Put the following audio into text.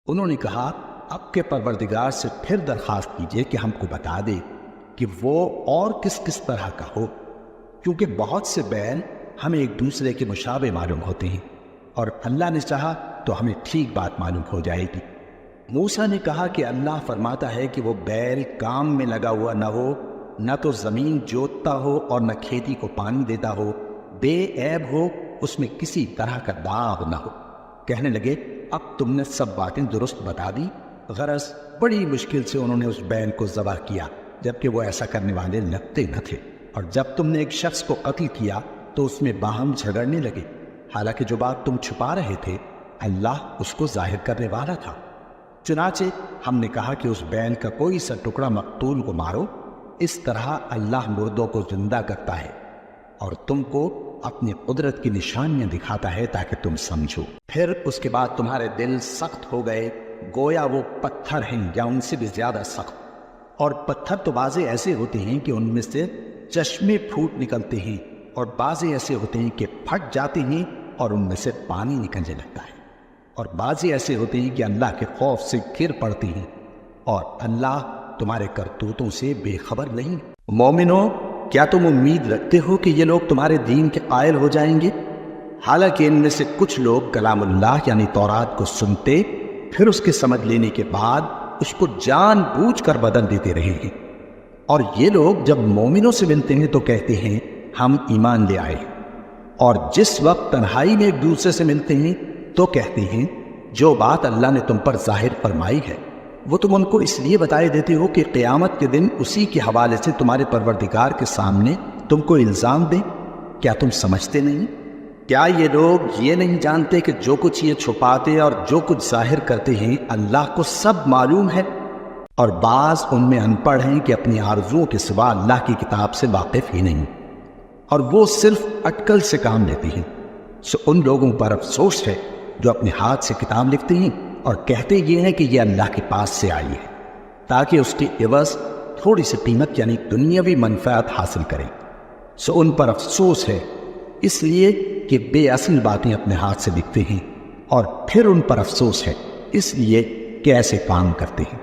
انہوں نے کہا اب کے پروردگار سے پھر درخواست کیجئے کہ ہم کو بتا دے کہ وہ اور کس کس طرح کا ہو، کیونکہ بہت سے بیل ہمیں ایک دوسرے کے مشابہ معلوم ہوتے ہیں، اور اللہ نے چاہا تو ہمیں ٹھیک بات معلوم ہو جائے گی۔ موسیٰ نے کہا کہ اللہ فرماتا ہے کہ وہ بیل کام میں لگا ہوا نہ ہو، نہ تو زمین جوتتا ہو اور نہ کھیتی کو پانی دیتا ہو، بے عیب ہو، اس میں کسی طرح کا داغ نہ ہو۔ کہنے لگے اب تم نے سب باتیں درست بتا دی۔ غرض بڑی مشکل سے انہوں نے اس بیل کو ذبح کیا، جبکہ وہ ایسا کرنے والے لگتے نہ تھے، اور جب تم نے ایک شخص کو قتل کیا تو اس میں باہم جھگڑنے لگے، حالانکہ جو بات تم چھپا رہے تھے اللہ اس کو ظاہر کرنے والا تھا۔ چنانچہ ہم نے کہا کہ اس بیل کا کوئی سا ٹکڑا مقتول کو مارو، اس طرح اللہ مردوں کو زندہ کرتا ہے اور تم کو اپنی قدرت کی نشانیاں دکھاتا ہے تاکہ تم سمجھو۔ پھر اس کے بعد تمہارے دل سخت ہو گئے، گویا وہ پتھر ہیں یا ان سے بھی زیادہ سخت، اور پتھر تو بعضے ایسے ہوتے ہیں کہ ان میں سے چشمے پھوٹ نکلتے ہیں، اور بعضے ایسے ہوتے ہیں کہ پھٹ جاتے ہیں اور ان میں سے پانی نکلنے لگتا ہے، اور بعضے ایسے ہوتے ہیں کہ اللہ کے خوف سے گر پڑتے ہیں، اور اللہ تمہارے کرتوتوں سے بے خبر نہیں۔ مومنو، کیا تم امید رکھتے ہو کہ یہ لوگ تمہارے دین کے قائل ہو جائیں گے؟ حالانکہ ان میں سے کچھ لوگ کلام اللہ یعنی تورات کو سنتے، پھر اس کے سمجھ لینے کے بعد اس کو جان بوجھ کر بدل دیتے رہے ہیں، اور یہ لوگ جب مومنوں سے ملتے ہیں تو کہتے ہیں ہم ایمان لے آئے، اور جس وقت تنہائی میں ایک دوسرے سے ملتے ہیں تو کہتے ہیں جو بات اللہ نے تم پر ظاہر فرمائی ہے وہ تم ان کو اس لیے بتائے دیتے ہو کہ قیامت کے دن اسی کے حوالے سے تمہارے پروردگار کے سامنے تم کو الزام دیں۔ کیا تم سمجھتے نہیں؟ کیا یہ لوگ یہ نہیں جانتے کہ جو کچھ یہ چھپاتے اور جو کچھ ظاہر کرتے ہیں اللہ کو سب معلوم ہے؟ اور بعض ان میں ان پڑھ ہیں کہ اپنی آرزوؤں کے سوا اللہ کی کتاب سے واقف ہی نہیں، اور وہ صرف اٹکل سے کام لیتے ہیں۔ سو ان لوگوں پر افسوس ہے جو اپنے ہاتھ سے کتاب لکھتے ہیں اور کہتے یہ ہیں کہ یہ اللہ کے پاس سے آئی ہے، تاکہ اس کی عوض تھوڑی سی قیمت یعنی دنیاوی منفعت حاصل کریں۔ سو ان پر افسوس ہے اس لیے کہ بے اصل باتیں اپنے ہاتھ سے لکھتے ہیں، اور پھر ان پر افسوس ہے اس لیے کہ ایسے کام کرتے ہیں۔